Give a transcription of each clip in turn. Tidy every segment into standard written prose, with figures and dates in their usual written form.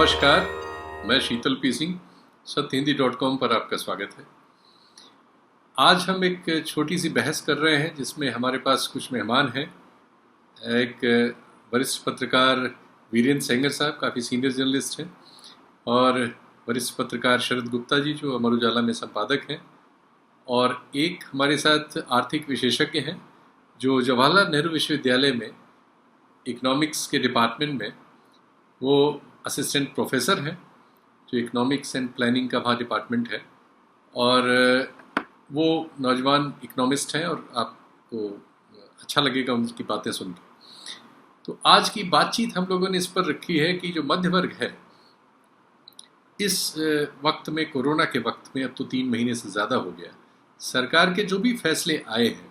नमस्कार, मैं शीतल पी सिंह, सत्यहिंदी.com पर आपका स्वागत है। आज हम एक छोटी सी बहस कर रहे हैं जिसमें हमारे पास कुछ मेहमान हैं। एक वरिष्ठ पत्रकार वीरेंद्र सेंगर साहब, काफ़ी सीनियर जर्नलिस्ट हैं, और वरिष्ठ पत्रकार शरद गुप्ता जी जो अमर उजाला में संपादक हैं, और एक हमारे साथ आर्थिक विशेषज्ञ हैं जो जवाहरलाल नेहरू विश्वविद्यालय में इकोनॉमिक्स के डिपार्टमेंट में वो असिस्टेंट प्रोफेसर हैं, जो इकोनॉमिक्स एंड प्लानिंग का वहाँ डिपार्टमेंट है, और वो नौजवान इकोनॉमिस्ट हैं और आपको अच्छा लगेगा उनकी बातें सुन के। तो आज की बातचीत हम लोगों ने इस पर रखी है कि जो मध्य वर्ग है इस वक्त में, कोरोना के वक्त में, अब तो 3 महीने से ज़्यादा हो गया, सरकार के जो भी फैसले आए हैं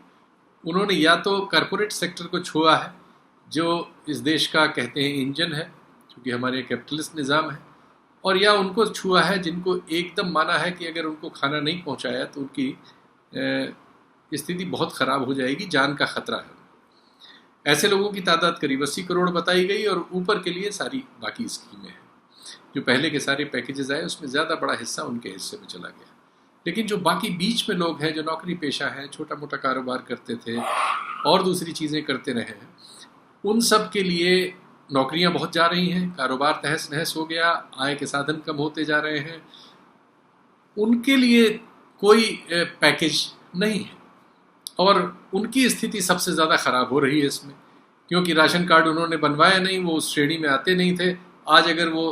उन्होंने या तो कॉरपोरेट सेक्टर को छुआ है जो इस देश का कहते हैं इंजन है, क्योंकि हमारे कैपिटलिस्ट निज़ाम है, और या उनको छुआ है जिनको एकदम माना है कि अगर उनको खाना नहीं पहुंचाया तो उनकी स्थिति बहुत ख़राब हो जाएगी, जान का खतरा है। ऐसे लोगों की तादाद करीब 80 करोड़ बताई गई, और ऊपर के लिए सारी बाकी स्कीमें हैं। जो पहले के सारे पैकेजेस आए उसमें ज़्यादा बड़ा हिस्सा उनके हिस्से में चला गया, लेकिन जो बाकी बीच में लोग हैं, जो नौकरी पेशा हैं, छोटा मोटा कारोबार करते थे और दूसरी चीज़ें करते रहे हैं, उन सब के लिए नौकरियां बहुत जा रही हैं, कारोबार तहस नहस हो गया, आय के साधन कम होते जा रहे हैं, उनके लिए कोई पैकेज नहीं है, और उनकी स्थिति सबसे ज़्यादा ख़राब हो रही है इसमें, क्योंकि राशन कार्ड उन्होंने बनवाया नहीं, वो उस श्रेणी में आते नहीं थे। आज अगर वो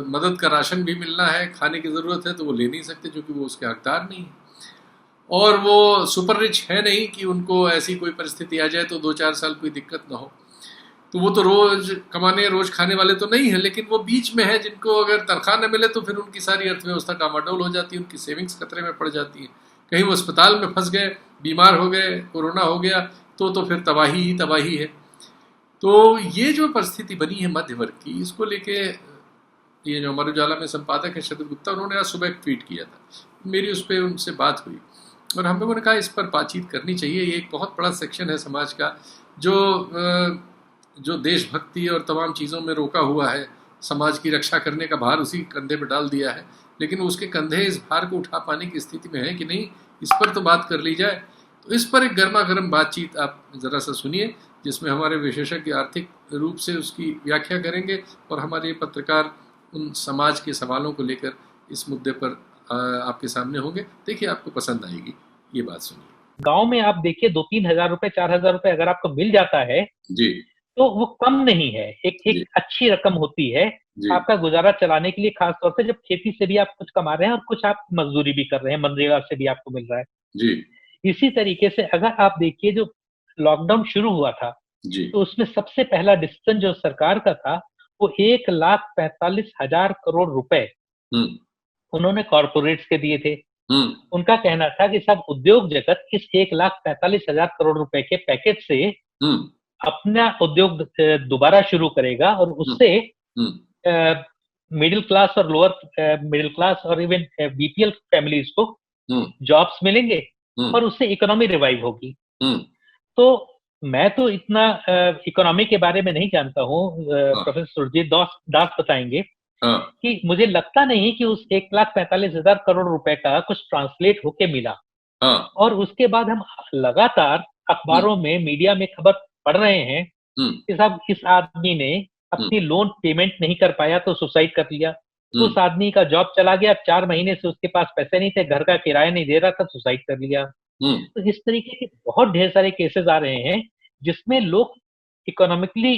मदद का राशन भी मिलना है, खाने की ज़रूरत है, तो वो ले नहीं सकते क्योंकि वो उसके हकदार नहीं है, और वो सुपर रिच है नहीं कि उनको ऐसी कोई परिस्थिति आ जाए तो 2-4 साल कोई दिक्कत ना हो। तो वो तो रोज कमाने रोज खाने वाले तो नहीं है, लेकिन वो बीच में है जिनको अगर तनख्वाह न मिले तो फिर उनकी सारी अर्थव्यवस्था डामाडोल हो जाती है, उनकी सेविंग्स खतरे में पड़ जाती है। कहीं वो अस्पताल में फंस गए, बीमार हो गए, कोरोना हो गया, तो फिर तबाही ही तबाही है। तो ये जो परिस्थिति बनी है मध्य वर्ग की, इसको लेके ये जो अमर उजाला में संपादक है शरद गुप्ता, उन्होंने आज सुबह एक ट्वीट किया था, मेरी उस पर उनसे बात हुई और हम लोगों ने कहा इस पर बातचीत करनी चाहिए। ये एक बहुत बड़ा सेक्शन है समाज का जो देशभक्ति और तमाम चीज़ों में रोका हुआ है, समाज की रक्षा करने का भार उसी कंधे पर डाल दिया है, लेकिन उसके कंधे इस भार को उठा पाने की स्थिति में है कि नहीं, इस पर तो बात कर ली जाए। तो इस पर एक गर्मा गर्म बातचीत आप ज़रा सा सुनिए, जिसमें हमारे विशेषज्ञ आर्थिक रूप से उसकी व्याख्या करेंगे और हमारे पत्रकार उन समाज के सवालों को लेकर इस मुद्दे पर आपके सामने होंगे। देखिए, आपको पसंद आएगी, ये बात सुनिए। गांव में आप देखिए 2-3 हजार रुपए, 4,000 रुपए अगर आपको मिल जाता है जी, तो वो कम नहीं है, एक अच्छी रकम होती है आपका गुजारा चलाने के लिए, खास तौर से जब खेती से भी आप कुछ कमा रहे हैं और कुछ आप मजदूरी भी कर रहे हैं, मनरेगा से भी आपको मिल रहा है जी। इसी तरीके से अगर आप देखिए जो लॉकडाउन शुरू हुआ था जी, तो उसमें सबसे पहला डिसीजन जो सरकार का था वो 1,45,000 करोड़ रुपए उन्होंने कॉर्पोरेट्स के दिए थे। उनका कहना था कि सब उद्योग जगत इस 1,45,000 करोड़ रुपए के पैकेज से अपना उद्योग दोबारा शुरू करेगा, और उससे मिडिल क्लास और लोअर मिडिल क्लास और इवन बीपीएल फैमिलीज को जॉब्स मिलेंगे और उससे इकोनॉमी रिवाइव होगी। तो मैं तो इतना इकोनॉमी के बारे में नहीं जानता हूँ, प्रोफेसर सुरजीत दास बताएंगे कि मुझे लगता नहीं कि उस 1,45,000 करोड़ रुपए का कुछ ट्रांसलेट होके मिला। और उसके बाद हम लगातार अखबारों में, मीडिया में खबर पढ़ रहे हैं कि साहब इस आदमी ने अपनी लोन पेमेंट नहीं कर पाया तो सुसाइड कर लिया, उस आदमी का जॉब चला गया, 4 महीने से उसके पास पैसे नहीं थे, घर का किराया नहीं दे रहा था, सुसाइड कर लिया। तो इस तरीके के बहुत ढेर सारे केसेस आ रहे हैं जिसमें लोग इकोनॉमिकली,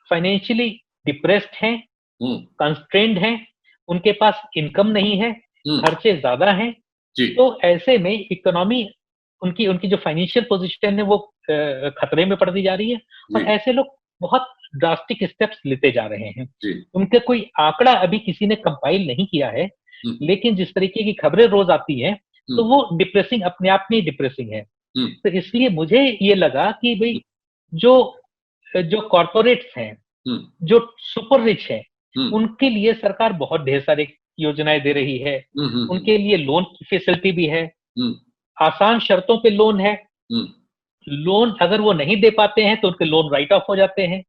फाइनेंशियली डिप्रेस्ड हैं, कंस्ट्रेंड हैं, उनके पास इनकम नहीं है, खर्चे ज्यादा हैं। तो ऐसे में इकोनॉमी, उनकी जो फाइनेंशियल पोजीशन है वो खतरे में पड़ती जा रही है, और ऐसे लोग बहुत ड्रास्टिक स्टेप्स लेते जा रहे हैं। उनके कोई आंकड़ा अभी किसी ने कंपाइल नहीं किया है, लेकिन जिस तरीके की खबरें रोज आती हैं तो वो डिप्रेसिंग, अपने आप में डिप्रेसिंग है। तो इसलिए मुझे ये लगा कि भाई जो कॉर्पोरेट्स हैं, जो सुपर रिच हैं, उनके लिए सरकार बहुत ढेर सारी योजनाएं दे रही है। उनके लिए लोन की फैसिलिटी भी है, आसान शर्तों पे लोन है। लोन अगर वो नहीं दे पाते हैं तो उनके लोन राइट ऑफ हो जाते हैं,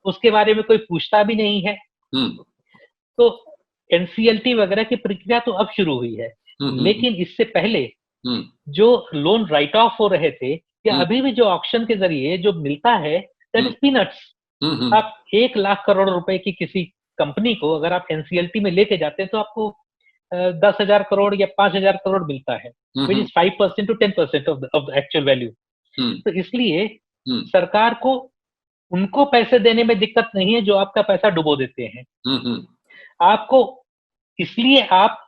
उसके बारे में कोई पूछता भी नहीं है। तो एनसीएलटी वगैरह की प्रक्रिया तो अब शुरू हुई है, लेकिन इससे पहले जो लोन राइट ऑफ हो रहे थे या अभी भी जो ऑक्शन के जरिए जो मिलता है, दैट इज पीनट्स। आप 1 लाख करोड़ रुपए की किसी कंपनी को अगर आप एनसीएलटी में लेके जाते हैं तो आपको 10,000 करोड़ या 5,000 करोड़ मिलता है, which is 5% to 10% of the actual value. तो इसलिए सरकार को उनको पैसे देने में दिक्कत नहीं है जो आपका पैसा डुबो देते हैं। आपको इसलिए आप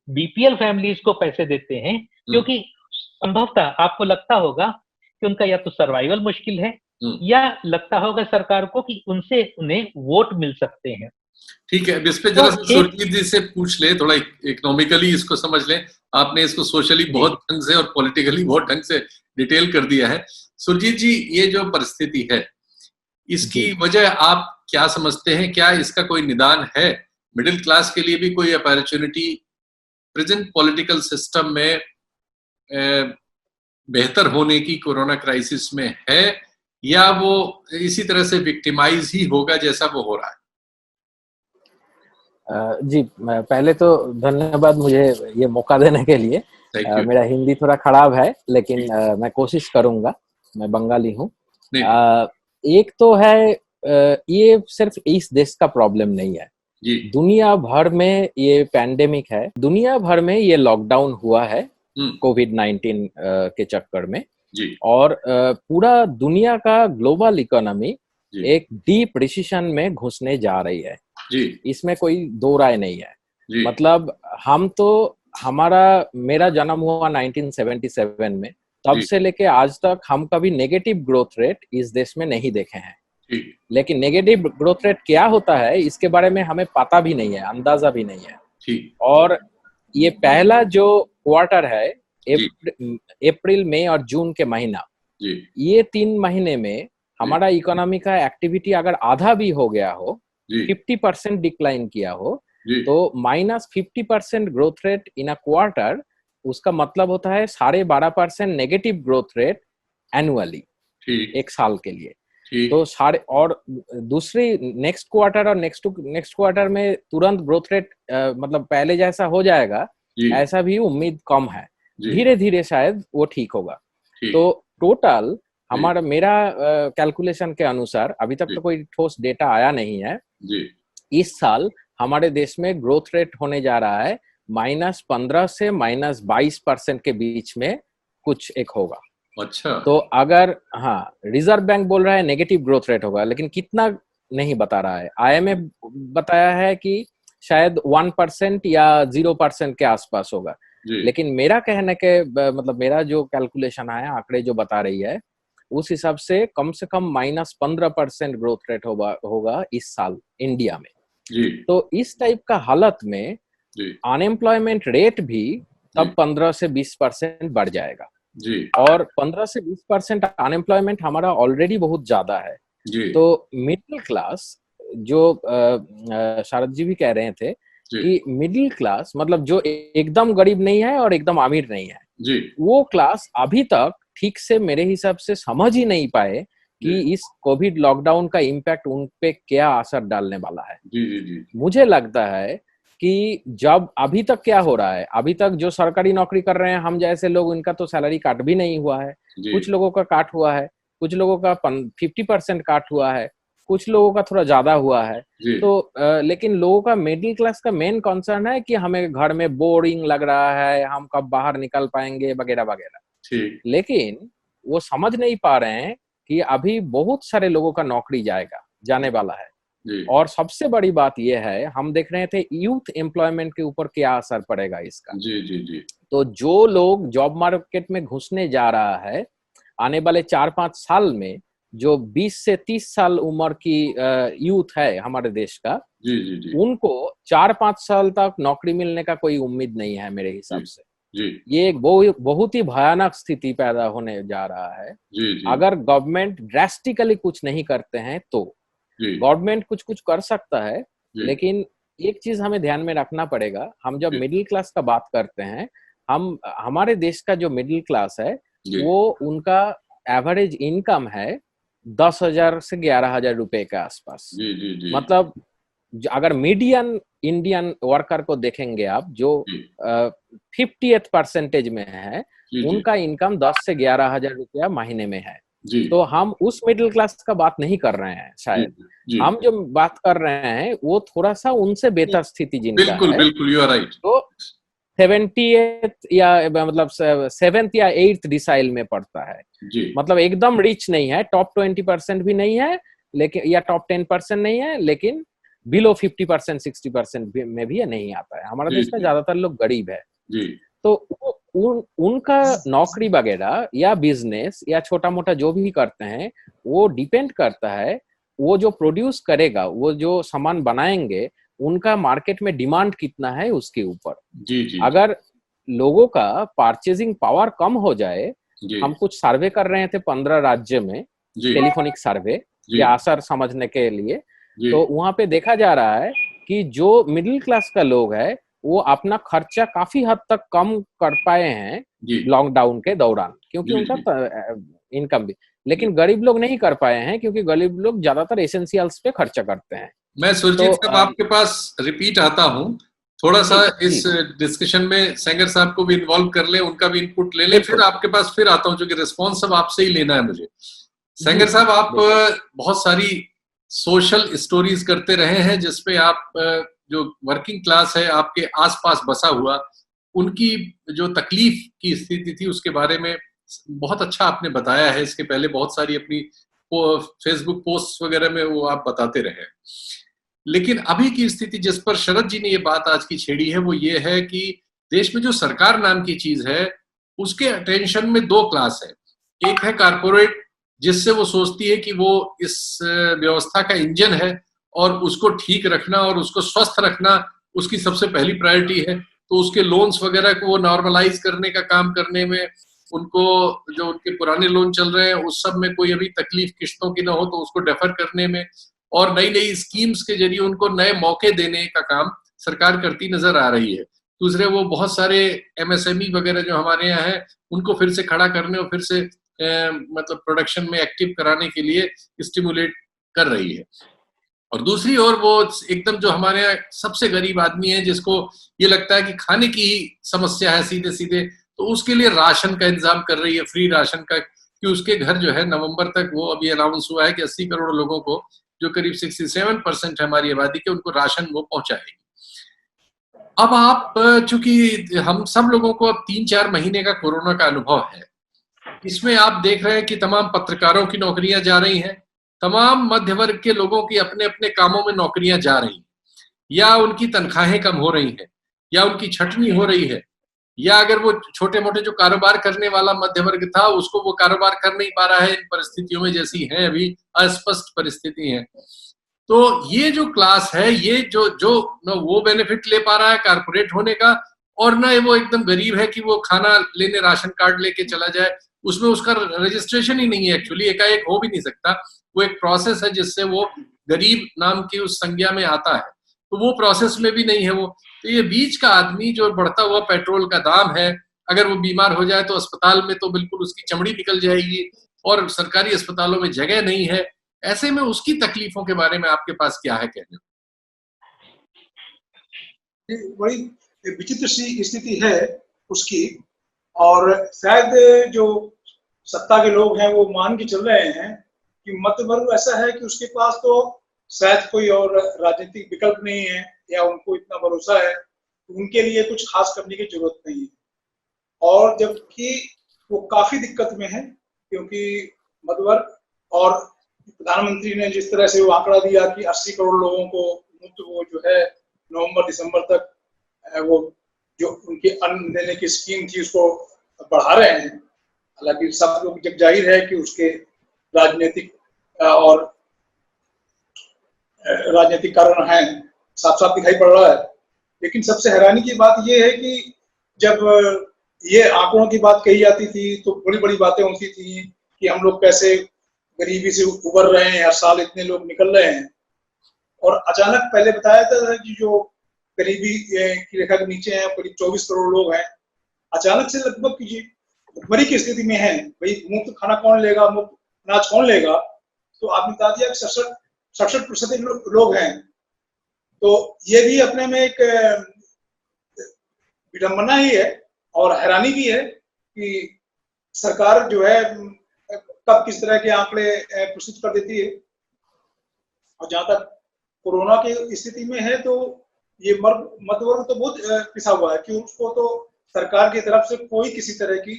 बीपीएल फैमिलीज को पैसे देते हैं क्योंकि संभवतः आपको लगता होगा कि उनका या तो सर्वाइवल मुश्किल है या लगता होगा सरकार को कि उनसे उन्हें वोट मिल सकते हैं। ठीक है, अब इस पे जरा सुरजीत जी से पूछ ले, थोड़ा इकोनॉमिकली इसको समझ लें। आपने इसको सोशली बहुत ढंग से और पॉलिटिकली बहुत ढंग से डिटेल कर दिया है। सुरजीत जी, ये जो परिस्थिति है इसकी वजह आप क्या समझते हैं? क्या इसका कोई निदान है? मिडिल क्लास के लिए भी कोई अपॉर्चुनिटी प्रेजेंट पॉलिटिकल सिस्टम में बेहतर होने की कोरोना क्राइसिस में है, या वो इसी तरह से विक्टिमाइज ही होगा जैसा वो हो रहा है? जी, पहले तो धन्यवाद मुझे ये मौका देने के लिए। मेरा हिंदी थोड़ा खराब है, लेकिन मैं कोशिश करूंगा। मैं बंगाली हूँ। एक तो है, ये सिर्फ इस देश का प्रॉब्लम नहीं है, दुनिया भर में ये पैंडेमिक है। दुनिया भर में ये लॉकडाउन हुआ है कोविड-19 के चक्कर में, और पूरा दुनिया का ग्लोबल इकोनॉमी एक डीप रिसेशन में घुसने जा रही है। इसमें कोई दो राय नहीं है। मतलब हम तो, मेरा जन्म हुआ 1977 में, तब से लेके आज तक हम कभी नेगेटिव ग्रोथ रेट इस देश में नहीं देखे हैं। लेकिन नेगेटिव ग्रोथ रेट क्या होता है इसके बारे में हमें पता भी नहीं है, अंदाजा भी नहीं है। और ये पहला जो क्वार्टर है, अप्रैल, मई और जून के महीना, ये 3 महीने में हमारा इकोनॉमी का एक्टिविटी अगर आधा भी हो गया हो, 50% डिक्लाइन किया हो, तो -50% growth rate in a quarter, उसका मतलब होता है 12.5% नेगेटिव ग्रोथ रेट एनुअली, एक साल के लिए। तो और दूसरी नेक्स्ट क्वार्टर और नेक्स्ट क्वार्टर में तुरंत ग्रोथ रेट मतलब पहले जैसा हो जाएगा, ऐसा भी उम्मीद कम है। धीरे धीरे शायद वो ठीक होगा। तो टोटल मेरा कैलकुलेशन के अनुसार, अभी तक तो कोई ठोस डेटा आया नहीं है, इस साल हमारे देश में ग्रोथ रेट होने जा रहा है -15 से -22% के बीच में कुछ एक होगा। अच्छा। तो अगर, हाँ, रिजर्व बैंक बोल रहा है नेगेटिव ग्रोथ रेट होगा, लेकिन कितना नहीं बता रहा है। आईएमएफ बताया है कि शायद 1% या 0% के आसपास होगा। लेकिन मेरा कहने के मतलब मेरा जो कैलकुलेशन है, आंकड़े जो बता रही है, उस हिसाब से कम -15% ग्रोथ रेट होगा इस साल इंडिया में। तो इस टाइप का हालत में अनएम्प्लॉयमेंट रेट भी तब 15 से 20% बढ़ जाएगा। और 15 से 20% अनएम्प्लॉयमेंट हमारा ऑलरेडी बहुत ज्यादा है। तो मिडिल क्लास, जो शारद जी भी कह रहे थे कि मिडिल क्लास मतलब जो एकदम गरीब नहीं है और एकदम अमीर नहीं है, वो क्लास अभी तक ठीक से मेरे हिसाब से समझ ही नहीं पाए कि इस कोविड लॉकडाउन का इम्पैक्ट उन पे क्या असर डालने वाला है। मुझे लगता है कि जब अभी तक क्या हो रहा है, अभी तक जो सरकारी नौकरी कर रहे हैं हम जैसे लोग, उनका तो सैलरी काट भी नहीं हुआ है। कुछ लोगों का काट हुआ है, कुछ लोगों का 50% काट हुआ है, कुछ लोगों का थोड़ा ज्यादा हुआ है। तो लेकिन लोगों का, मिडिल क्लास का मेन कंसर्न है कि हमें घर में बोरिंग लग रहा है, हम कब बाहर निकल पाएंगे वगैरह वगैरह। लेकिन वो समझ नहीं पा रहे हैं कि अभी बहुत सारे लोगों का नौकरी जाने वाला है। और सबसे बड़ी बात यह है, हम देख रहे थे यूथ एम्प्लॉयमेंट के ऊपर क्या असर पड़ेगा इसका। तो जो लोग जॉब मार्केट में घुसने जा रहा है आने वाले 4-5 साल में, जो 20 से 30 साल उम्र की यूथ है हमारे देश का, उनको 4-5 साल तक नौकरी मिलने का कोई उम्मीद नहीं है मेरे हिसाब से। ये एक बहुत ही भयानक स्थिति पैदा होने जा रहा है। अगर गवर्नमेंट ड्रास्टिकली कुछ नहीं करते हैं तो। गवर्नमेंट कुछ कर सकता है, लेकिन एक चीज हमें ध्यान में रखना पड़ेगा। हम जब मिडिल क्लास का बात करते हैं, हमारे देश का जो मिडिल क्लास है, वो उनका एवरेज इनकम है 10,000 से 11,000 रुपए के आसपास। मतलब अगर मीडियन इंडियन वर्कर को देखेंगे आप, जो 50th परसेंटेज में है, उनका इनकम 10 से 11,000 रुपया महीने में है। तो हम उस मिडिल क्लास का बात नहीं कर रहे हैं शायद। हम जो बात कर रहे हैं वो थोड़ा सा उनसे बेहतर स्थिति जिनका बिल्कुल, है। बिल्कुल, यू आर राइट। तो 70th या मतलब 7th या 8th डिसाइल में पड़ता है। मतलब एकदम रिच नहीं है, टॉप 20% भी नहीं है, लेकिन या टॉप 10% नहीं है, लेकिन बिलो 50% 60% में भी नहीं आता है। हमारा देश में ज्यादातर लोग गरीब है। तो उनका नौकरी वगैरह या बिजनेस या छोटा मोटा जो भी करते हैं, वो डिपेंड करता है वो जो प्रोड्यूस करेगा, वो जो सामान बनाएंगे, उनका मार्केट में डिमांड कितना है उसके ऊपर। अगर लोगों का परचेजिंग पावर कम हो जाए, हम कुछ सर्वे कर रहे थे 15 राज्य में, टेलीफोनिक सर्वे या असर समझने के लिए, तो वहां पे देखा जा रहा है कि जो मिडिल क्लास का लोग है वो अपना खर्चा काफी हद तक कम कर पाए हैं लॉकडाउन के दौरान, क्योंकि उनका इनकम भी। लेकिन गरीब लोग नहीं कर पाए हैं, क्योंकि गरीब लोग ज्यादातर एसेंशियल्स पे खर्चा करते हैं। मैं सुरजीत साहब आपके पास रिपीट आता हूँ, थोड़ा सा इस डिस्कशन में सेंगर साहब को भी इन्वॉल्व कर ले, उनका भी इनपुट ले ले, फिर आपके पास फिर आता हूँ, क्योंकि रिस्पॉन्स सब आपसे ही लेना है मुझे। सेंगर साहब, आप बहुत सारी सोशल स्टोरीज करते रहे हैं, जिसपे आप जो वर्किंग क्लास है आपके आसपास बसा हुआ, उनकी जो तकलीफ की स्थिति थी उसके बारे में बहुत अच्छा आपने बताया है। इसके पहले बहुत सारी अपनी फेसबुक पोस्ट वगैरह में वो आप बताते रहे। लेकिन अभी की स्थिति जिस पर शरद जी ने ये बात आज की छेड़ी है, वो ये है कि देश में जो सरकार नाम की चीज है, उसके अटेंशन में दो क्लास है। एक है कारपोरेट, जिससे वो सोचती है कि वो इस व्यवस्था का इंजन है और उसको ठीक रखना और उसको स्वस्थ रखना उसकी सबसे पहली प्रायोरिटी है। तो उसके लोन्स वगैरह को वो नॉर्मलाइज करने का काम करने में, उनको जो उनके पुराने लोन चल रहे हैं उस सब में कोई अभी तकलीफ किस्तों की ना हो तो उसको डेफर करने में, और नई नई स्कीम्स के जरिए उनको नए मौके देने का काम सरकार करती नजर आ रही है। दूसरे, वो बहुत सारे MSME वगैरह जो हमारे यहाँ है, उनको फिर से खड़ा करने और फिर से मतलब प्रोडक्शन में एक्टिव कराने के लिए स्टिमुलेट कर रही है। और दूसरी ओर वो एकदम जो हमारे यहाँ सबसे गरीब आदमी है, जिसको ये लगता है कि खाने की ही समस्या है सीधे सीधे, तो उसके लिए राशन का इंतजाम कर रही है, फ्री राशन का, कि उसके घर जो है नवंबर तक, वो अभी अनाउंस हुआ है कि 80 करोड़ लोगों को, जो करीब 67% है हमारी आबादी के, उनको राशन वो पहुंचाएगी। अब आप, चूंकि हम सब लोगों को अब 3-4 महीने का कोरोना का अनुभव है, इसमें आप देख रहे हैं कि तमाम पत्रकारों की नौकरियां जा रही हैं, तमाम मध्य वर्ग के लोगों की अपने अपने कामों में नौकरियां जा रही हैं, या उनकी तनख्वाहें कम हो रही हैं, या उनकी छटनी हो रही है, या अगर वो छोटे मोटे जो कारोबार करने वाला मध्य वर्ग था उसको वो कारोबार कर नहीं पा रहा है इन परिस्थितियों में, जैसी हैं अभी अस्पष्ट परिस्थिति है। तो ये जो क्लास है, ये जो जो न वो बेनिफिट ले पा रहा है कारपोरेट होने का, और न वो एकदम गरीब है कि वो खाना लेने राशन कार्ड लेके चला जाए, उसमें उसका रजिस्ट्रेशन ही नहीं है, एक्चुअली एकाएक हो भी नहीं सकता। वो एक प्रोसेस है जिससे वो गरीब नाम की उस संज्ञा में आता है, तो वो प्रोसेस में भी नहीं है वो। तो ये बीच का आदमी, जो बढ़ता हुआ पेट्रोल का दाम है, अगर वो बीमार हो जाए तो अस्पताल में तो बिल्कुल उसकी चमड़ी निकल जाएगी, और सरकारी अस्पतालों में जगह नहीं है। ऐसे में उसकी तकलीफों के बारे में आपके पास क्या है कहने? बड़ी विचित्र सी स्थिति है उसकी, और शायद जो सत्ता के लोग हैं वो मान के चल रहे हैं कि मध्य वर्ग ऐसा है कि उसके पास तो शायद कोई और राजनीतिक विकल्प नहीं है, या उनको इतना भरोसा है, उनके लिए कुछ खास करने की जरूरत नहीं है। और जबकि वो काफी दिक्कत में है, क्योंकि मध्य वर्ग, और प्रधानमंत्री ने जिस तरह से वो आंकड़ा दिया कि 80 करोड़ लोगों को मुफ्त वो जो है नवंबर दिसंबर तक वो जो उनकी अन्न देने की स्कीम थी उसको बढ़ा रहे हैं। हालांकि सब लोग जब जाहिर है कि उसके राजनीतिक और राजनीतिक कारण हैं, साफ साफ दिखाई पड़ रहा है। लेकिन सबसे हैरानी की बात यह है कि जब ये आंकड़ों की बात कही जाती थी तो बड़ी बड़ी बातें होती थी कि हम लोग कैसे गरीबी से उबर रहे हैं, हर साल इतने लोग निकल रहे हैं। और अचानक पहले बताया था कि जो गरीबी की रेखा के नीचे हैं करीब 24 करोड़ लोग हैं, अचानक से लगभग भुखमरी की स्थिति में है। भाई मुफ्त खाना कौन लेगा, मुफ्त अनाज कौन लेगा? तो आपने बता दिया कि 67% लोग हैं। तो ये भी अपने में एक विडंबना ही है और हैरानी भी है कि सरकार जो है कब किस तरह के आंकड़े प्रस्तुत कर देती है। और जहां तक कोरोना की स्थिति में है तो ये मध्य वर्ग तो बहुत पिसा हुआ है कि उसको तो सरकार की तरफ से कोई किसी तरह की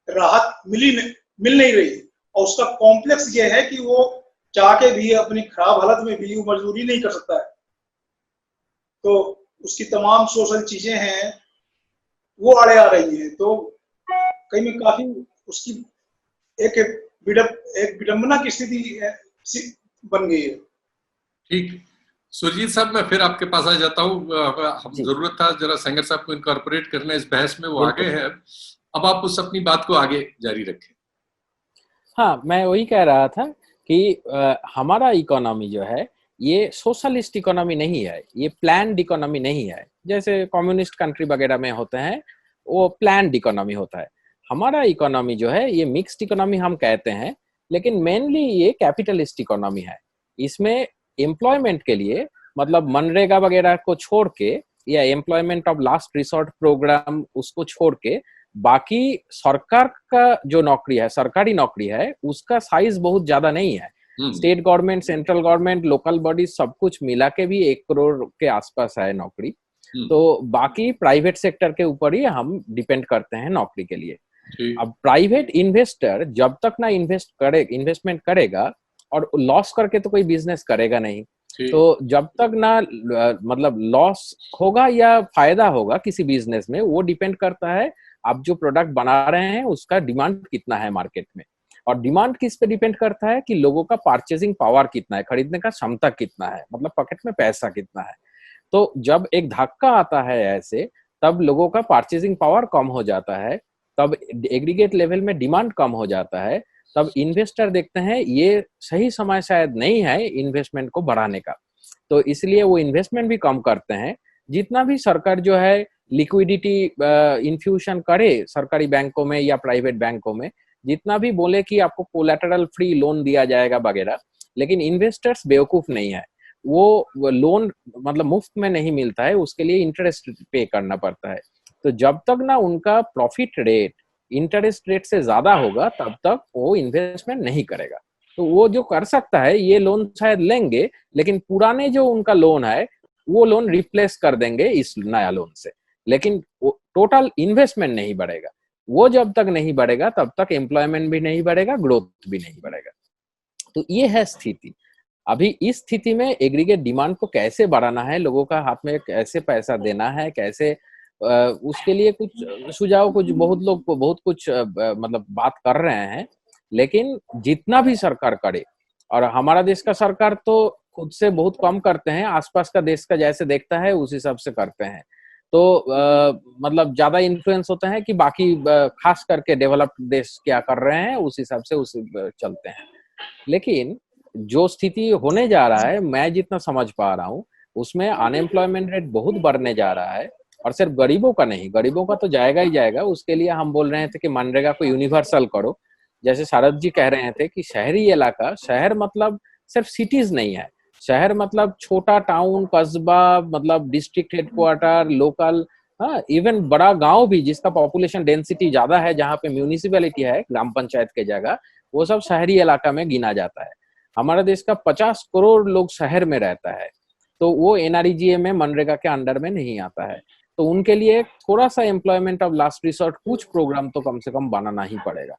राहत मिल नहीं रही, और उसका कॉम्प्लेक्स ये है कि वो चाह के भी अपनी खराब हालत में भी वो मजदूरी नहीं कर सकता है। तो उसकी तमाम सोशल चीजें हैं वो आड़े आ रही हैं, तो कहीं में काफी उसकी एक विडंबना की स्थिति बन गई है। ठीक, सुरजीत साहब, मैं फिर आपके पास आ जाता हूँ। जरूरत था जरा सेंगर साहब को इनकॉर्पोरेट करना इस बहस में, वो आगे है, अब आप उस अपनी बात को आगे जारी रखें। हाँ, मैं वही कह रहा था कि हमारा इकोनॉमी जो है ये सोशलिस्ट इकोनॉमी नहीं है, ये प्लान्ड इकोनॉमी नहीं है। जैसे कम्युनिस्ट कंट्री वगैरह में होते हैं वो प्लान्ड इकोनॉमी होता है। हमारा इकोनॉमी जो है ये मिक्स्ड इकोनॉमी हम कहते हैं, लेकिन मेनली ये कैपिटलिस्ट इकोनॉमी है। इसमें एम्प्लॉयमेंट के लिए मतलब मनरेगा वगैरह को छोड़ के या employment of last resort programme उसको छोड़ के बाकी सरकार का जो नौकरी है, सरकारी नौकरी है, उसका साइज बहुत ज्यादा नहीं है। State government, central government, local body सब कुछ मिला के भी 1 करोड़ के आसपास है नौकरी। तो बाकी प्राइवेट सेक्टर के ऊपर ही हम डिपेंड करते हैं नौकरी के लिए। अब प्राइवेट इन्वेस्टर जब तक ना इन्वेस्टमेंट करेगा, और लॉस करके तो कोई बिजनेस करेगा नहीं, तो जब तक ना मतलब लॉस होगा या फायदा होगा किसी बिजनेस में, वो डिपेंड करता है आप जो प्रोडक्ट बना रहे हैं उसका डिमांड कितना है मार्केट में। और डिमांड किस पे डिपेंड करता है कि लोगों का परचेजिंग पावर कितना है, खरीदने का क्षमता कितना है, मतलब पॉकेट में पैसा कितना है। तो जब एक धक्का आता है ऐसे, तब लोगों का परचेजिंग पावर कम हो जाता है, तब एग्रीगेट लेवल में डिमांड कम हो जाता है, तब इन्वेस्टर देखते हैं ये सही समय शायद नहीं है इन्वेस्टमेंट को बढ़ाने का, तो इसलिए वो इन्वेस्टमेंट भी कम करते हैं। जितना भी सरकार जो है लिक्विडिटी इन्फ्यूशन करे सरकारी बैंकों में या प्राइवेट बैंकों में, जितना भी बोले कि आपको कोलैटरल फ्री लोन दिया जाएगा वगैरह, लेकिन इन्वेस्टर्स बेवकूफ नहीं है। वो लोन मतलब मुफ्त में नहीं मिलता है, उसके लिए इंटरेस्ट पे करना पड़ता है। तो जब तक ना उनका प्रॉफिट रेट इंटरेस्ट रेट से ज्यादा होगा तब तक वो इन्वेस्टमेंट नहीं करेगा। तो वो जो कर सकता है ये लोन शायद लेंगे, लेकिन पुराने जो उनका लोन है वो लोन रिप्लेस कर देंगे इस नया लोन से, लेकिन टोटल इन्वेस्टमेंट नहीं बढ़ेगा। वो जब तक नहीं बढ़ेगा तब तक एम्प्लॉयमेंट भी नहीं बढ़ेगा, ग्रोथ भी नहीं बढ़ेगा। तो ये है स्थिति। अभी इस स्थिति में एग्रीगेट डिमांड को कैसे बढ़ाना है, लोगों का हाथ में कैसे पैसा देना है, कैसे उसके लिए कुछ सुझाव, कुछ बहुत लोग बहुत कुछ मतलब बात कर रहे हैं, लेकिन जितना भी सरकार करे, और हमारा देश का सरकार तो खुद से बहुत कम करते हैं, आसपास का देश का जैसे देखता है उस हिसाब से करते हैं। तो मतलब ज्यादा इन्फ्लुएंस होता है कि बाकी खास करके डेवलप्ड देश क्या कर रहे हैं उस हिसाब से उस चलते हैं। लेकिन जो स्थिति होने जा रहा है, मैं जितना समझ पा रहा हूँ उसमें अनएम्प्लॉयमेंट रेट बहुत बढ़ने जा रहा है, और सिर्फ गरीबों का नहीं, गरीबों का तो जाएगा ही जाएगा। उसके लिए हम बोल रहे थे कि मनरेगा को यूनिवर्सल करो। जैसे शरद जी कह रहे थे कि शहरी इलाका, शहर मतलब सिर्फ सिटीज नहीं है, शहर मतलब छोटा टाउन, कस्बा, मतलब डिस्ट्रिक्ट हेडक्वार्टर, लोकल, हाँ, इवन बड़ा गांव भी जिसका पॉपुलेशन डेंसिटी ज्यादा है, जहाँ पे म्यूनिसिपैलिटी है ग्राम पंचायत के जगह, वो सब शहरी इलाका में गिना जाता है। हमारा देश का 50 करोड़ लोग शहर में रहता है, तो वो एनआरईजीए में मनरेगा के अंडर में नहीं आता है। तो उनके लिए थोड़ा सा एम्प्लॉयमेंट ऑफ लास्ट रिसोर्ट कुछ प्रोग्राम तो कम से कम बनाना ही पड़ेगा।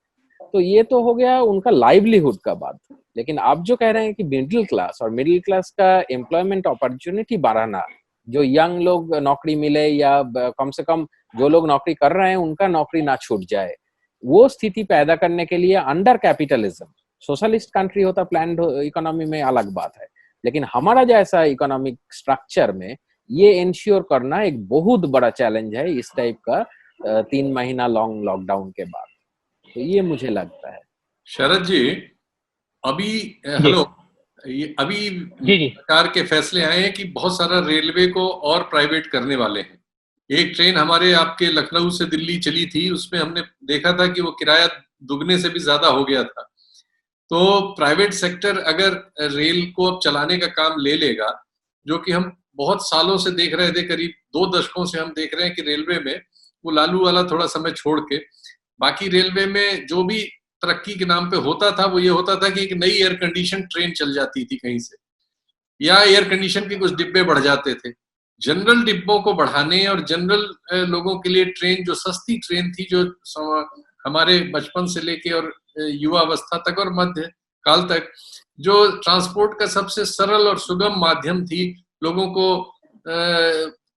तो ये तो हो गया उनका लाइवलीहुड का बात। लेकिन आप जो कह रहे हैं कि मिडिल क्लास और मिडिल क्लास का एम्प्लॉयमेंट अपॉर्चुनिटी बढ़ाना, जो यंग लोग नौकरी मिले या कम से कम जो लोग नौकरी कर रहे हैं उनका नौकरी ना छूट जाए, वो स्थिति पैदा करने के लिए अंडर कैपिटलिज्म, सोशलिस्ट कंट्री होता प्लान्ड इकोनॉमी में अलग बात है, लेकिन हमारा जैसा इकोनॉमिक स्ट्रक्चर में ये इंश्योर करना एक बहुत बड़ा चैलेंज है इस टाइप का 3 महीना लॉन्ग लॉकडाउन के बाद। तो ये मुझे लगता है। शरद जी, अभी हेलो, ये अभी सरकार के फैसले आए हैं कि बहुत सारा रेलवे को और प्राइवेट करने वाले हैं। एक ट्रेन हमारे आपके लखनऊ से दिल्ली चली थी, उसमें हमने देखा था कि वो किराया दुगने से भी ज्यादा हो गया था। तो प्राइवेट सेक्टर अगर रेल को अब चलाने का काम ले लेगा, जो कि हम बहुत सालों से देख रहे थे, करीब 2 दशकों से हम देख रहे हैं कि रेलवे में वो लालू वाला थोड़ा समय छोड़ के बाकी रेलवे में जो भी तरक्की के नाम पे होता था वो ये होता था कि एक नई एयर कंडीशन ट्रेन चल जाती थी कहीं से, या एयर कंडीशन के कुछ डिब्बे बढ़ जाते थे। जनरल डिब्बों को बढ़ाने और जनरल लोगों के लिए ट्रेन, जो सस्ती ट्रेन थी, जो हमारे बचपन से लेके और युवा अवस्था तक और मध्य काल तक जो ट्रांसपोर्ट का सबसे सरल और सुगम माध्यम थी, लोगों को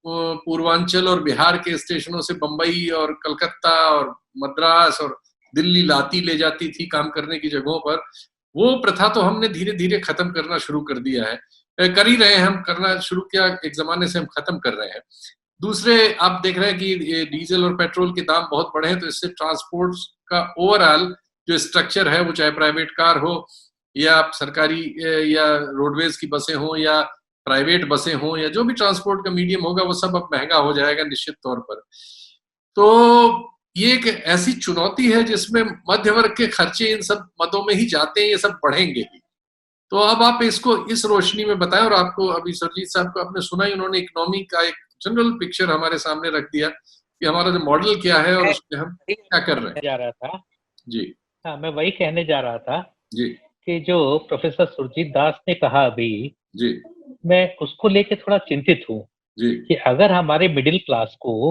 पूर्वांचल और बिहार के स्टेशनों से बंबई और कलकत्ता और मद्रास और दिल्ली लाती ले जाती थी काम करने की जगहों पर, वो प्रथा तो हमने धीरे धीरे खत्म करना शुरू कर दिया है, कर ही रहे हैं, हम करना शुरू किया एक जमाने से, हम खत्म कर रहे हैं। दूसरे आप देख रहे हैं कि डीजल और पेट्रोल के दाम बहुत बढ़े हैं, तो इससे ट्रांसपोर्ट का ओवरऑल जो स्ट्रक्चर है, वो चाहे प्राइवेट कार हो या सरकारी या रोडवेज की बसें हो या प्राइवेट बसें हों या जो भी ट्रांसपोर्ट का मीडियम होगा, वो सब अब महंगा हो जाएगा निश्चित तौर पर। तो ये एक ऐसी चुनौती है जिसमें मध्य वर्ग के खर्चे इन सब मदों में ही जाते हैं, ये सब बढ़ेंगे ही। तो अब आप इसको इस रोशनी में बताएं, और आपको अभी सरजीत साहब को आपने सुना ही, उन्होंने इकोनॉमी का एक जनरल पिक्चर हमारे सामने रख दिया कि हमारा जो मॉडल क्या है और उसमें हम क्या कर रहे हैं। जा रहा था जी हाँ, मैं वही कहने जा रहा था जी कि जो प्रोफेसर सुरजीत दास ने कहा अभी जी, मैं उसको लेके थोड़ा चिंतित हूँ कि अगर हमारे मिडिल क्लास को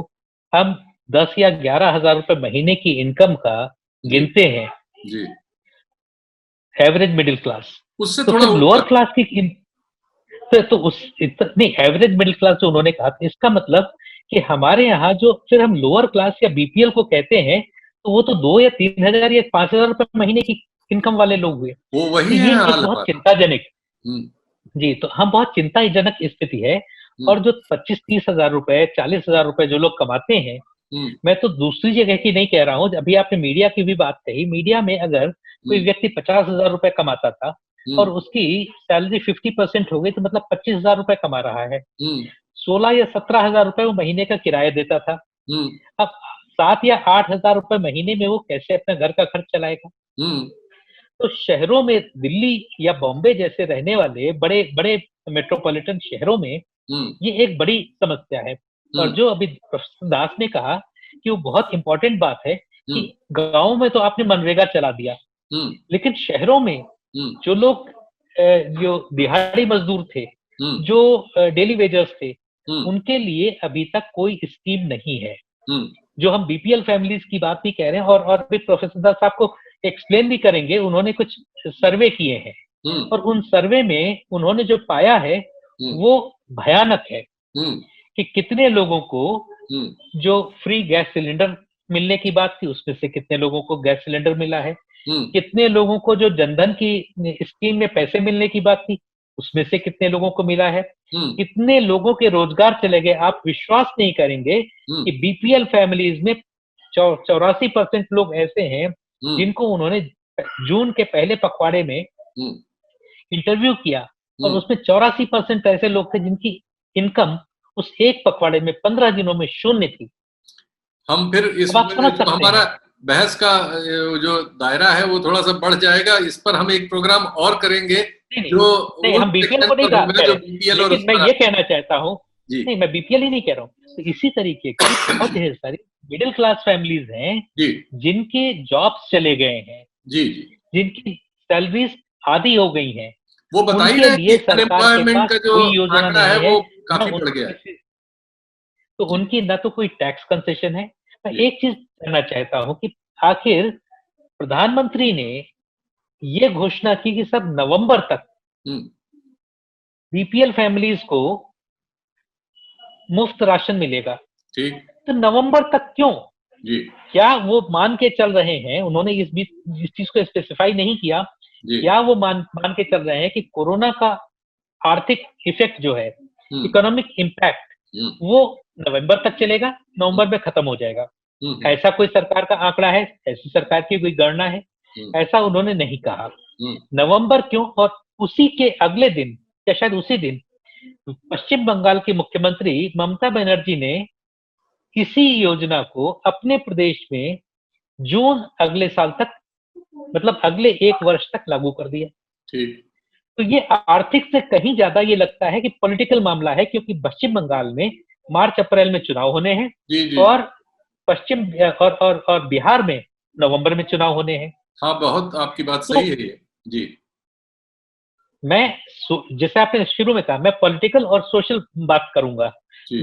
हम 10 या 11,000 रुपए महीने की इनकम का गिनते हैं जी, एवरेज मिडिल क्लास, उससे तो थोड़ा लोअर क्लास की तो उस नहीं, एवरेज मिडिल क्लास जो उन्होंने कहा, इसका मतलब कि हमारे यहाँ जो फिर हम लोअर क्लास या बीपीएल को कहते हैं, तो वो तो 2 या 3,000 या 5,000 रुपए महीने की इनकम वाले लोग हुए। वो वही तो है ये एक बहुत चिंताजनक जी, तो हम बहुत चिंताजनक स्थिति है। और जो 25-30 हजार रुपए, 40 हजार रुपए जो लोग कमाते हैं, मैं तो दूसरी जगह की नहीं कह रहा हूँ, अभी आपने मीडिया की भी बात कही, मीडिया में अगर कोई व्यक्ति 50,000 रुपए कमाता था और उसकी सैलरी 50% हो गई, तो मतलब 25,000 रुपए कमा रहा है। 16 या 17,000 रुपए वो महीने का किराया देता था। अब 7 या 8,000 रुपए महीने में वो कैसे अपना घर का खर्च चलाएगा? तो शहरों में, दिल्ली या बॉम्बे जैसे रहने वाले बड़े बड़े मेट्रोपॉलिटन शहरों में ये एक बड़ी समस्या है। और जो अभी प्रोफेसर दास ने कहा कि वो बहुत इंपॉर्टेंट बात है कि गांव में तो आपने मनरेगा चला दिया, लेकिन शहरों में जो लोग जो दिहाड़ी मजदूर थे, जो डेली वेजर्स थे, उनके लिए अभी तक कोई स्कीम नहीं है। जो हम बीपीएल फैमिलीज की बात भी कह रहे हैं, और भी प्रोफेसर दास आपको एक्सप्लेन भी करेंगे, उन्होंने कुछ सर्वे किए हैं और उन सर्वे में उन्होंने जो पाया है वो भयानक है कि कितने लोगों को जो फ्री गैस सिलेंडर मिलने की बात थी, उसमें से कितने लोगों को गैस सिलेंडर मिला है, कितने लोगों को जो जनधन की स्कीम में पैसे मिलने की बात थी, उसमें से कितने लोगों को मिला है, कितने लोगों के रोजगार चले गए। आप विश्वास नहीं करेंगे कि बीपीएल फैमिलीज में 84% लोग ऐसे हैं जिनको उन्होंने जून के पहले पखवाड़े में इंटरव्यू किया, और उसमें 84% ऐसे लोग थे जिनकी इनकम उस एक पखवाड़े में 15 दिनों में शून्य थी। हम फिर इस हमारा बहस का जो दायरा है वो थोड़ा सा बढ़ जाएगा, इस पर हम एक प्रोग्राम और करेंगे। नहीं, हम बीपीएल को नहीं कह रहे, लेकिन मैं ये कहना चाहता हूँ, नहीं, मैं बीपीएल ही नहीं कह रहा हूँ, तो इसी तरीके की बहुत ढेर सारी मिडिल क्लास फैमिलीज हैं जिनके जॉब्स चले गए हैं, जिनकी सैलरीज आधी हो गई हैं, वो बताइए कि अनएम्प्लॉयमेंट का जो आंकड़ा है वो काफी बढ़ गया है, तो उनकी ना तो कोई टैक्स कंसेशन है। मैं एक चीज कहना चाहता हूँ कि आखिर प्रधानमंत्री ने ये घोषणा की कि सब नवंबर तक बीपीएल फैमिलीज को मुफ्त राशन मिलेगा। ठीक, तो नवंबर तक क्यों? क्या वो मान के चल रहे हैं, उन्होंने इस चीज को स्पेसिफाई नहीं किया, क्या वो मान के चल रहे हैं कि कोरोना का आर्थिक इफेक्ट जो है, इकोनॉमिक इम्पैक्ट, वो नवंबर तक चलेगा, नवंबर में खत्म हो जाएगा? ऐसा कोई सरकार का आंकड़ा है, ऐसी सरकार की कोई गणना है? ऐसा उन्होंने नहीं कहा। नवंबर क्यों? और उसी के अगले दिन या शायद उसी दिन पश्चिम बंगाल की मुख्यमंत्री ममता बनर्जी ने इसी योजना को अपने प्रदेश में जून अगले साल तक, मतलब अगले 1 वर्ष तक लागू कर दिया। ठीक। तो ये आर्थिक से कहीं ज्यादा ये लगता है कि पॉलिटिकल मामला है, क्योंकि पश्चिम बंगाल में मार्च अप्रैल में चुनाव होने हैं और पश्चिम और बिहार में नवंबर में चुनाव होने हैं। हाँ, बहुत आपकी बात सही है ये जी। मैं जैसे आपने शुरू में कहा, मैं पॉलिटिकल और सोशल बात करूंगा,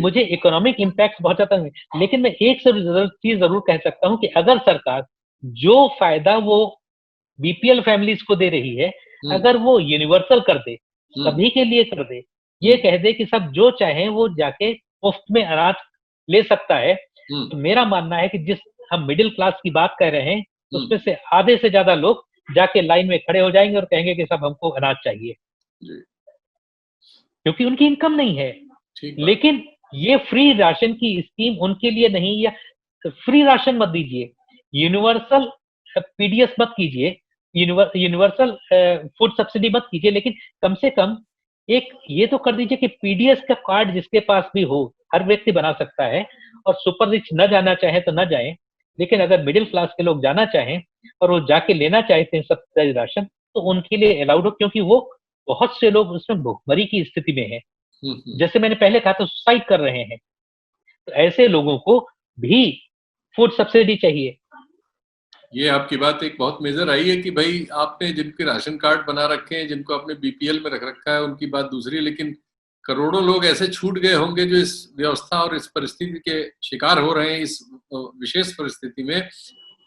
मुझे इकोनॉमिक इम्पैक्ट बहुत ज्यादा नहीं, लेकिन मैं एक चीज जरूर कह सकता हूं कि अगर सरकार जो फायदा वो बीपीएल फैमिलीज को दे रही है, अगर वो यूनिवर्सल कर दे, सभी के लिए कर दे, ये कह दे कि सब जो चाहे वो जाके मुफ्त में अनाज ले सकता है, तो मेरा मानना है कि जिस हम मिडिल क्लास की बात कर रहे हैं, उसमें से आधे से ज्यादा लोग जाके लाइन में खड़े हो जाएंगे और कहेंगे कि सब हमको अनाज चाहिए, क्योंकि उनकी इनकम नहीं है। लेकिन ये फ्री राशन की स्कीम उनके लिए नहीं, या फ्री राशन मत दीजिए, यूनिवर्सल पीडीएस मत कीजिए, यूनिवर्सल फूड सब्सिडी मत कीजिए, लेकिन कम से कम एक ये तो कर दीजिए कि पीडीएस का कार्ड जिसके पास भी हो, हर व्यक्ति बना सकता है, और सुपर रिच न जाना चाहे तो न जाए, लेकिन अगर मिडिल क्लास के लोग जाना चाहें और वो जाके लेना चाहते हैं सब्सिडाइज राशन, तो उनके लिए अलाउड हो, क्योंकि वो बहुत से लोग उसमें भुखमरी की स्थिति में हैं, जैसे मैंने पहले कहा तो सुसाइड कर रहे हैं, तो ऐसे लोगों को भी फूड सब्सिडी चाहिए। ये आपकी बात एक बहुत मेजर आई है कि भाई आपने जिनके राशन कार्ड बना रखे हैं, जिनको आपने बीपीएल में रख रखा है, उनकी बात दूसरी, लेकिन करोड़ों लोग ऐसे छूट गए होंगे जो इस व्यवस्था और इस परिस्थिति के शिकार हो रहे हैं इस विशेष परिस्थिति में,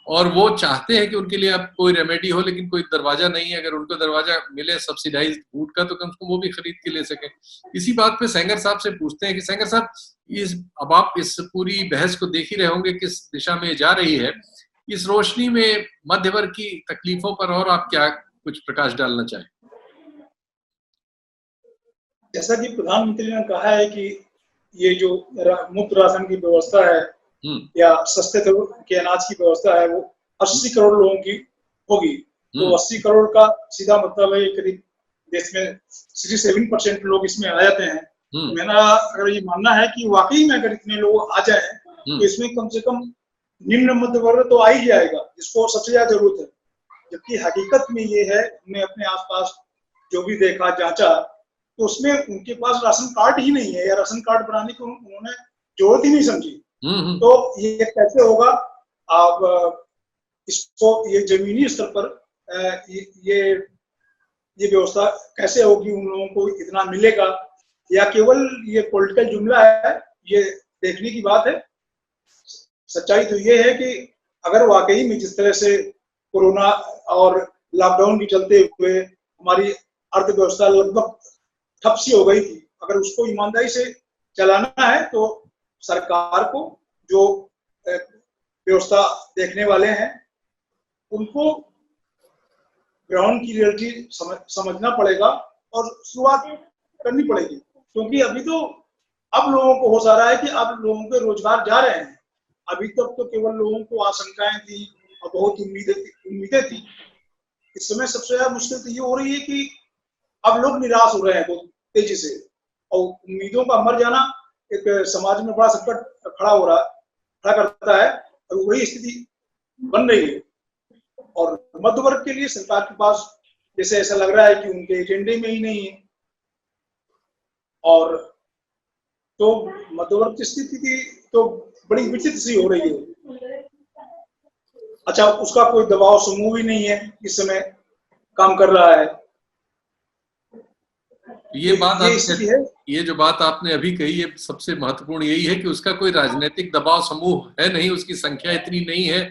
और वो चाहते हैं कि उनके लिए अब कोई रेमेडी हो, लेकिन कोई दरवाजा नहीं है। अगर उनको दरवाजा मिले सब्सिडाइज्ड फूड का, तो कम से कम वो भी खरीद के ले सकें। इसी बात पे सेंगर साहब से पूछते हैं कि सेंगर साहब, अब आप इस पूरी बहस को देख ही रहे होंगे किस दिशा में जा रही है, इस रोशनी में मध्य वर्ग की तकलीफों पर और आप क्या कुछ प्रकाश डालना चाहें? जैसा कि प्रधानमंत्री ने कहा है कि ये जो मुफ्त राशन की व्यवस्था है या सस्ते के अनाज की व्यवस्था है, वो 80 करोड़ लोगों की होगी। तो 80 करोड़ का सीधा मतलब है करीब देश में 67% लोग इसमें आ जाते हैं। तो मेरा अगर ये मानना है कि वाकई में अगर इतने लोग आ जाएं, तो इसमें कम से कम निम्न मध्य वर्ग तो आ ही जाएगा, जिसको सबसे ज्यादा जरूरत है। जबकि हकीकत में ये है, हमने अपने आसपास जो भी देखा, जांचा, तो उसमें उनके पास राशन कार्ड ही नहीं है, या राशन कार्ड बनाने की उन्होंने जरूरत ही नहीं समझी। तो ये कैसे होगा? आप इसको ये जमीनी स्तर पर ये व्यवस्था कैसे होगी, उन लोगों को इतना मिलेगा, या केवल ये पॉलिटिकल जुमला है, ये देखने की बात है। सच्चाई तो ये है कि अगर वाकई में जिस तरह से कोरोना और लॉकडाउन के चलते हुए हमारी अर्थव्यवस्था लगभग ठप सी हो गई थी, अगर उसको ईमानदारी से चलाना है, तो सरकार को, जो व्यवस्था देखने वाले हैं, उनको ग्राउंड की रियलिटी समझना पड़ेगा और शुरुआत करनी पड़ेगी। क्योंकि अभी तो अब लोगों को हो जा रहा है कि अब लोगों के रोजगार जा रहे हैं। अभी तक तो केवल लोगों को आशंकाएं थी और बहुत उम्मीदें थी। इस समय सबसे ज्यादा मुश्किल तो ये हो रही है कि अब लोग निराश हो रहे हैं बहुत तेजी से, और उम्मीदों का मर जाना एक समाज में बड़ा संकट खड़ा करता है, और वही स्थिति बन रही है। और मध्य वर्ग के लिए सरकार के पास जैसे ऐसा लग रहा है कि उनके एजेंडे में ही नहीं है, और तो मध्य वर्ग की स्थिति तो बड़ी विचित्र सी हो रही है। अच्छा, उसका कोई दबाव समूह भी नहीं है इस समय काम कर रहा है। ये जो बात आपने अभी कही, ये सबसे महत्वपूर्ण यही है कि उसका कोई राजनीतिक दबाव समूह है नहीं, उसकी संख्या इतनी नहीं है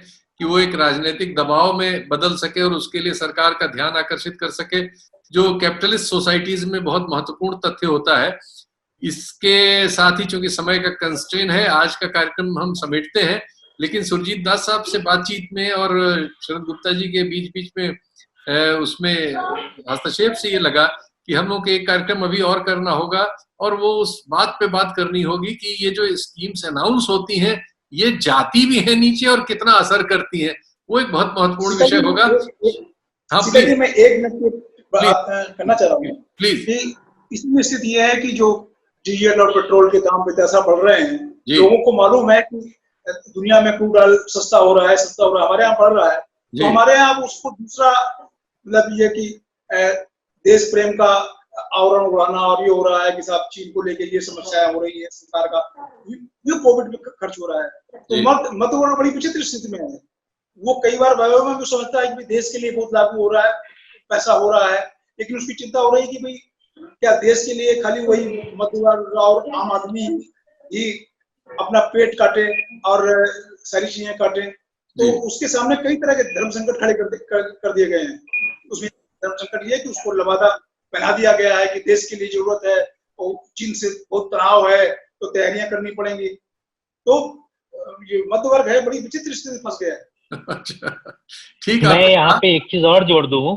कि वो एक राजनीतिक दबाव में बदल सके और उसके लिए सरकार का ध्यान आकर्षित कर सके, जो कैपिटलिस्ट सोसाइटीज में बहुत महत्वपूर्ण तथ्य होता है। इसके साथ ही चूंकि समय का कंस्ट्रेन है, आज का कार्यक्रम हम समेटते हैं, लेकिन सुरजीत दास साहब से बातचीत में और शरद गुप्ता जी के बीच में उसमें हस्तक्षेप से ये लगा कि हम लोग एक कार्यक्रम अभी और करना होगा, और वो उस बात पे बात करनी होगी कि ये जो स्कीम्स अनाउंस होती हैं, ये जाती भी है नीचे और कितना असर करती है, वो एक बहुत महत्वपूर्ण विषय होगा। हाँ, प्लीज। मैं एक मिनट करना चाह रहा हूँ प्लीज। इसमें स्थिति यह है कि जो डीजल और पेट्रोल के दाम बेतहाशा बढ़ रहे हैं, लोगों को मालूम है कि दुनिया में क्रूड ऑयल सस्ता हो रहा है, हमारे यहाँ बढ़ रहा है, तो हमारे यहाँ उसको दूसरा मतलब ये कि देश प्रेम का आवरण उड़ाना और ये हो रहा है कि साहब चीन को लेके ये समस्याएं हो रही है, सरकार का ये कोविड में खर्च हो रहा है। तो मत वर्ग बड़ी विचित्र स्थिति में है। वो कई बार वायु में भी समझता है कि देश के लिए बहुत लागू हो रहा है, पैसा हो रहा है, लेकिन उसकी चिंता हो रही है कि भाई क्या देश के लिए खाली वही मध्य वर्ग और आम आदमी ही अपना पेट काटे और सारी चीजें काटे। तो उसके सामने कई तरह के धर्म संकट खड़े कर दिए गए हैं। उसमें धर्म संकट ये है कि उसको लबादा पहना दिया गया है कि देश के लिए जरूरत है और चीन से बहुत तनाव है तो तैयारियां करनी पड़ेंगी। तो ये मध्य वर्ग है बड़ी विचित्र स्थिति में फंस गया है। अच्छा, ठीक है। मैं यहाँ पे एक चीज और जोड़ दूं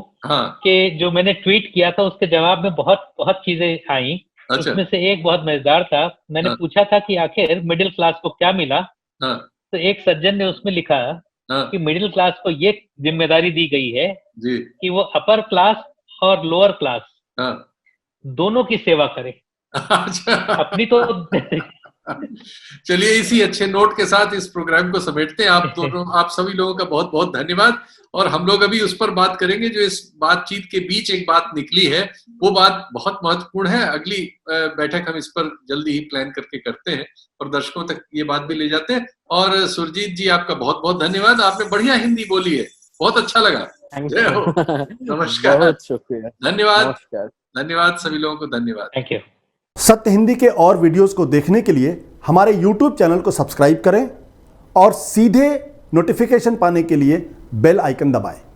कि जो मैंने ट्वीट किया था उसके जवाब में बहुत चीजें आई। अच्छा। उसमें से एक बहुत मजेदार था। मैंने पूछा था कि आखिर मिडिल क्लास को क्या मिला। तो एक सज्जन ने उसमें लिखा कि मिडिल क्लास को ये जिम्मेदारी दी गई है कि वो अपर क्लास और लोअर क्लास दोनों की सेवा करे। अच्छा। अपनी तो चलिए इसी अच्छे नोट के साथ इस प्रोग्राम को समेटते हैं। आप सभी लोगों का बहुत बहुत धन्यवाद। और हम लोग अभी उस पर बात करेंगे जो इस बातचीत के बीच एक बात निकली है, वो बात बहुत महत्वपूर्ण है। अगली बैठक हम इस पर जल्दी ही प्लान करके करते हैं और दर्शकों तक ये बात भी ले जाते हैं। और सुरजीत जी आपका बहुत बहुत धन्यवाद, आपने बढ़िया हिंदी बोली है, बहुत अच्छा लगा। जय हो, नमस्कार, बहुत शुक्रिया, धन्यवाद। धन्यवाद सभी लोगों को, धन्यवाद, थैंक यू। सत्य हिंदी के और वीडियोस को देखने के लिए हमारे YouTube चैनल को सब्सक्राइब करें और सीधे नोटिफिकेशन पाने के लिए बेल आइकन दबाएं।